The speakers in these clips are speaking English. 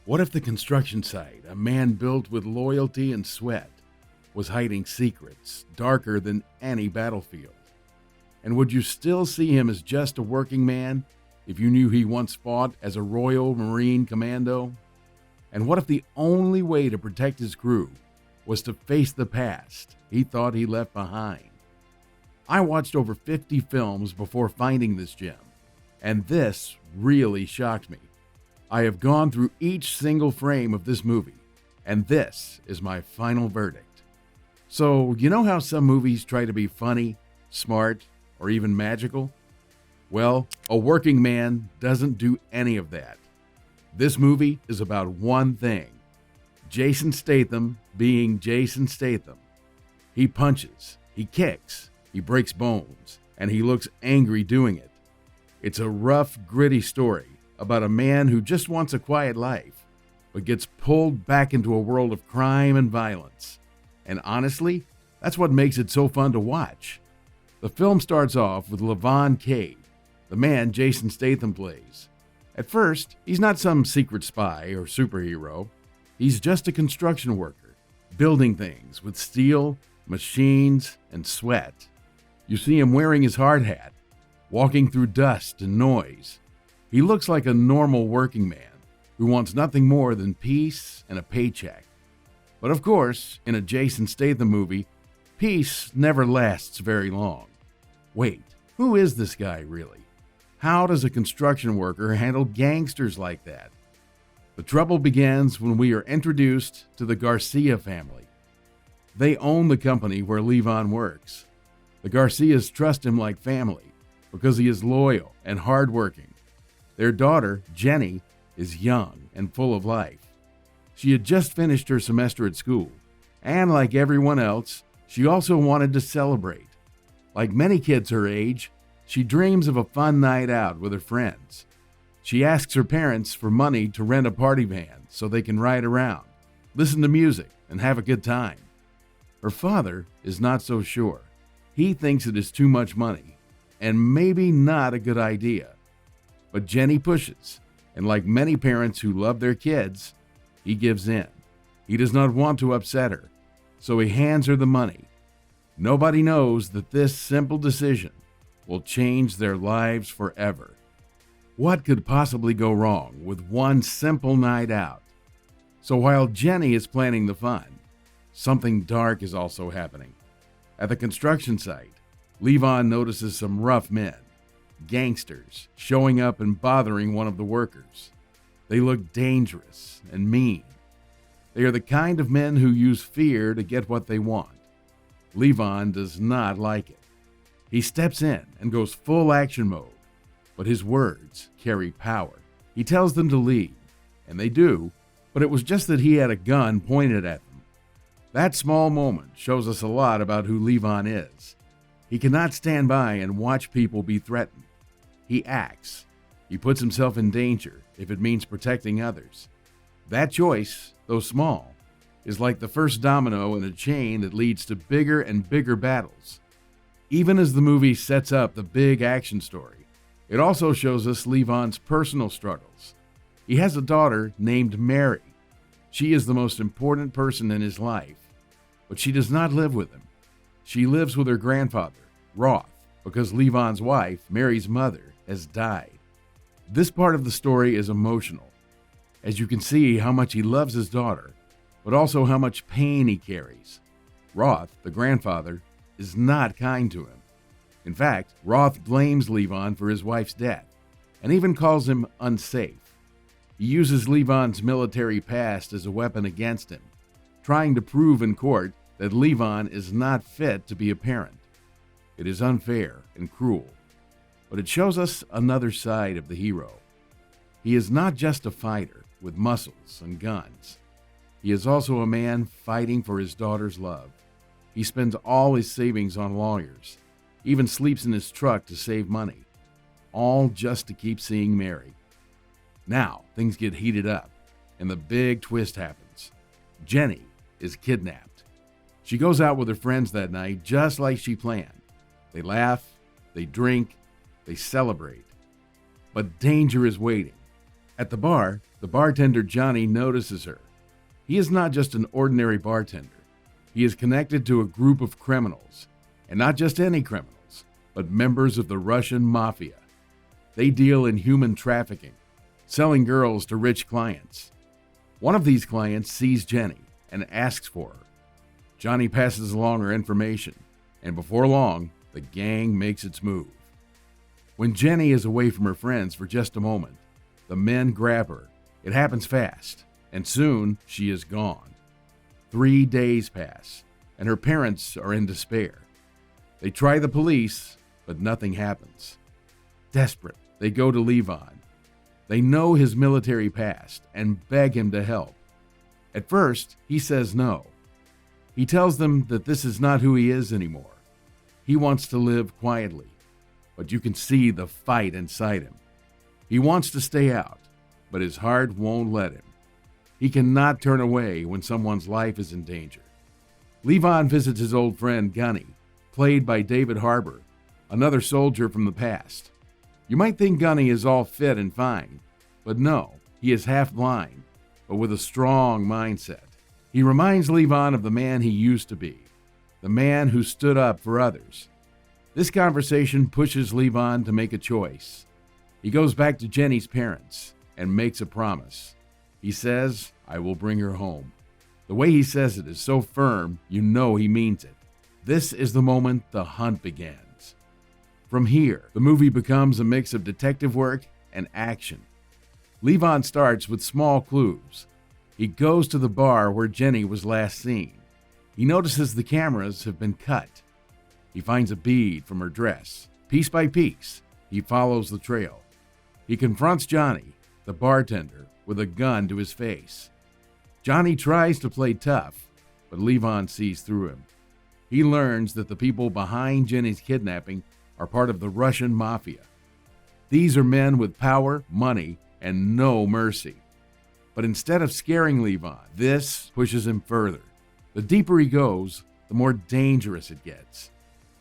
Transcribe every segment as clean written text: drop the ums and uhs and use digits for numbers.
What if the construction site, a man built with loyalty and sweat, was hiding secrets darker than any battlefield? And would you still see him as just a working man if you knew he once fought as a Royal Marine Commando? And what if the only way to protect his crew was to face the past he thought he left behind? I watched over 50 films before finding this gem, and this really shocked me. I have gone through each single frame of this movie, and this is my final verdict. So, you know how some movies try to be funny, smart, or even magical? Well, A Working Man doesn't do any of that. This movie is about one thing: Jason Statham being Jason Statham. He punches, he kicks, he breaks bones, and he looks angry doing it. It's a rough, gritty story about a man who just wants a quiet life, but gets pulled back into a world of crime and violence. And honestly, that's what makes it so fun to watch. The film starts off with Levon Cade, the man Jason Statham plays. At first, he's not some secret spy or superhero. He's just a construction worker, building things with steel, machines, and sweat. You see him wearing his hard hat, walking through dust and noise. He looks like a normal working man who wants nothing more than peace and a paycheck. But of course, in a Jason Statham movie, peace never lasts very long. Wait, who is this guy really? How does a construction worker handle gangsters like that? The trouble begins when we are introduced to the Garcia family. They own the company where Levon works. The Garcias trust him like family because he is loyal and hardworking. Their daughter, Jenny, is young and full of life. She had just finished her semester at school, and like everyone else, she also wanted to celebrate. Like many kids her age, she dreams of a fun night out with her friends. She asks her parents for money to rent a party van so they can ride around, listen to music, and have a good time. Her father is not so sure. He thinks it is too much money, and maybe not a good idea. But Jenny pushes, and like many parents who love their kids, he gives in. He does not want to upset her, so he hands her the money. Nobody knows that this simple decision will change their lives forever. What could possibly go wrong with one simple night out? So while Jenny is planning the fun, something dark is also happening. At the construction site, Levon notices some rough men, gangsters, showing up and bothering one of the workers. They look dangerous and mean. They are the kind of men who use fear to get what they want. Levon does not like it. He steps in and goes full action mode, but his words carry power. He tells them to leave, and they do, but it was just that he had a gun pointed at them. That small moment shows us a lot about who Levon is. He cannot stand by and watch people be threatened. He acts. He puts himself in danger if it means protecting others. That choice, though small, is like the first domino in a chain that leads to bigger and bigger battles. Even as the movie sets up the big action story, it also shows us Levon's personal struggles. He has a daughter named Mary. She is the most important person in his life, but she does not live with him. She lives with her grandfather, Roth, because Levon's wife, Mary's mother, has died. This part of the story is emotional, as you can see how much he loves his daughter, but also how much pain he carries. Roth, the grandfather, is not kind to him. In fact, Roth blames Levon for his wife's death, and even calls him unsafe. He uses Levon's military past as a weapon against him, trying to prove in court that Levon is not fit to be a parent. It is unfair and cruel, but it shows us another side of the hero. He is not just a fighter with muscles and guns. He is also a man fighting for his daughter's love. He spends all his savings on lawyers, even sleeps in his truck to save money, all just to keep seeing Mary. Now, things get heated up, and the big twist happens. Jenny is kidnapped. She goes out with her friends that night just like she planned. They laugh, they drink, they celebrate. But danger is waiting. At the bar, the bartender Johnny notices her. He is not just an ordinary bartender. He is connected to a group of criminals, and not just any criminals, but members of the Russian Mafia. They deal in human trafficking, selling girls to rich clients. One of these clients sees Jenny and asks for her. Johnny passes along her information, and before long, the gang makes its move. When Jenny is away from her friends for just a moment, the men grab her. It happens fast, and soon she is gone. 3 days pass, and her parents are in despair. They try the police, but nothing happens. Desperate, they go to Levon. They know his military past and beg him to help. At first, he says no. He tells them that this is not who he is anymore. He wants to live quietly, but you can see the fight inside him. He wants to stay out, but his heart won't let him. He cannot turn away when someone's life is in danger. Levon visits his old friend Gunny, played by David Ayer, another soldier from the past. You might think Gunny is all fit and fine, but no, he is half blind, but with a strong mindset. He reminds Levon of the man he used to be, the man who stood up for others. This conversation pushes Levon to make a choice. He goes back to Jenny's parents and makes a promise. He says, "I will bring her home." The way he says it is so firm, you know he means it. This is the moment the hunt begins. From here, the movie becomes a mix of detective work and action. Levon starts with small clues. He goes to the bar where Jenny was last seen. He notices the cameras have been cut. He finds a bead from her dress. Piece by piece, he follows the trail. He confronts Johnny, the bartender, with a gun to his face. Johnny tries to play tough, but Levon sees through him. He learns that the people behind Jenny's kidnapping are part of the Russian Mafia. These are men with power, money, and no mercy. But instead of scaring Levon, this pushes him further. The deeper he goes, the more dangerous it gets.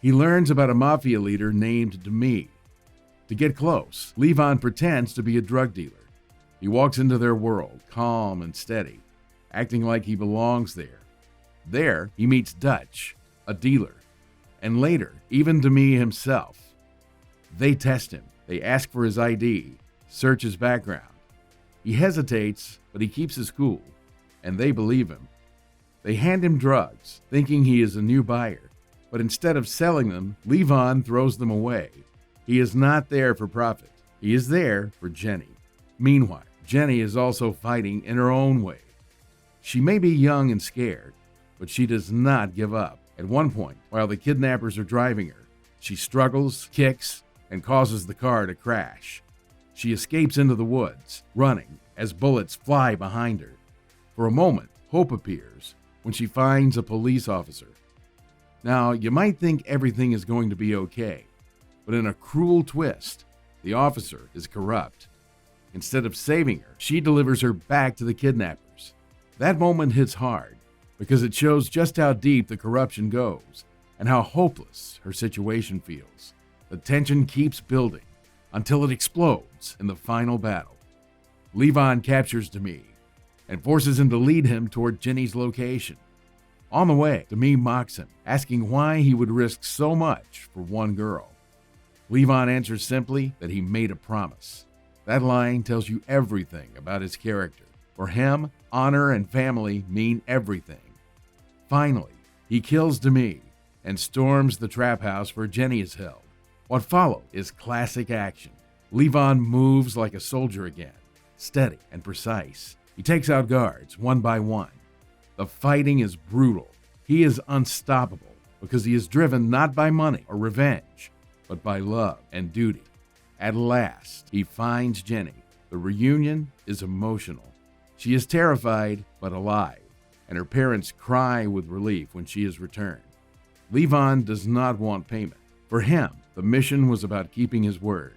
He learns about a mafia leader named Demi. To get close, Levon pretends to be a drug dealer. He walks into their world, calm and steady, acting like he belongs there. There, he meets Dutch, a dealer, and later, even Demi himself. They test him. They ask for his ID, search his background. He hesitates, but he keeps his cool, and they believe him. They hand him drugs, thinking he is a new buyer, but instead of selling them, Levon throws them away. He is not there for profit. He is there for Jenny. Meanwhile, Jenny is also fighting in her own way. She may be young and scared, but she does not give up. At one point, while the kidnappers are driving her, she struggles, kicks, and causes the car to crash. She escapes into the woods, running as bullets fly behind her. For a moment, hope appears when she finds a police officer. Now, you might think everything is going to be okay, but in a cruel twist, the officer is corrupt. Instead of saving her, she delivers her back to the kidnappers. That moment hits hard because it shows just how deep the corruption goes and how hopeless her situation feels. The tension keeps building until it explodes in the final battle. Levon captures Demi and forces him to lead him toward Jenny's location. On the way, Demi mocks him, asking why he would risk so much for one girl. Levon answers simply that he made a promise. That line tells you everything about his character. For him, honor and family mean everything. Finally, he kills Demi and storms the trap house where Jenny is held. What follows is classic action. Levon moves like a soldier again, steady and precise. He takes out guards one by one. The fighting is brutal. He is unstoppable because he is driven not by money or revenge, but by love and duty. At last, he finds Jenny. The reunion is emotional. She is terrified but alive, and her parents cry with relief when she is returned. Levon does not want payment. For him, the mission was about keeping his word.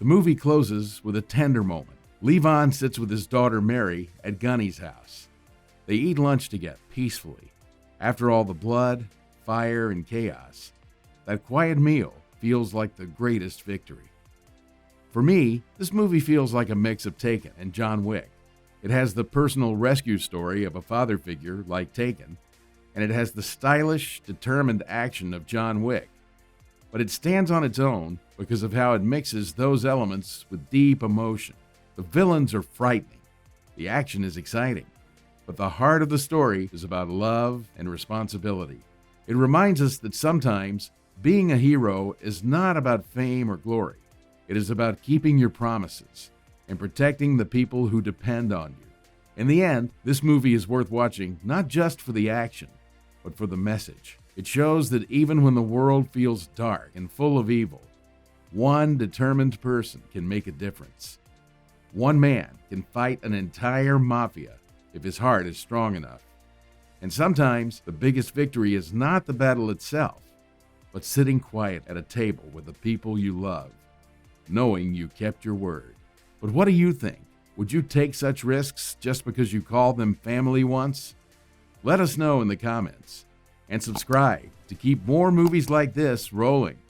The movie closes with a tender moment. Levon sits with his daughter Mary at Gunny's house. They eat lunch together peacefully. After all the blood, fire, and chaos, that quiet meal feels like the greatest victory. For me, this movie feels like a mix of Taken and John Wick. It has the personal rescue story of a father figure like Taken, and it has the stylish, determined action of John Wick. But it stands on its own because of how it mixes those elements with deep emotion. The villains are frightening. The action is exciting. But the heart of the story is about love and responsibility. It reminds us that sometimes being a hero is not about fame or glory. It is about keeping your promises and protecting the people who depend on you. In the end, this movie is worth watching not just for the action, but for the message. It shows that even when the world feels dark and full of evil, one determined person can make a difference. One man can fight an entire mafia if his heart is strong enough. And sometimes the biggest victory is not the battle itself, but sitting quiet at a table with the people you love, knowing you kept your word. But what do you think? Would you take such risks just because you called them family once? Let us know in the comments. And subscribe to keep more movies like this rolling.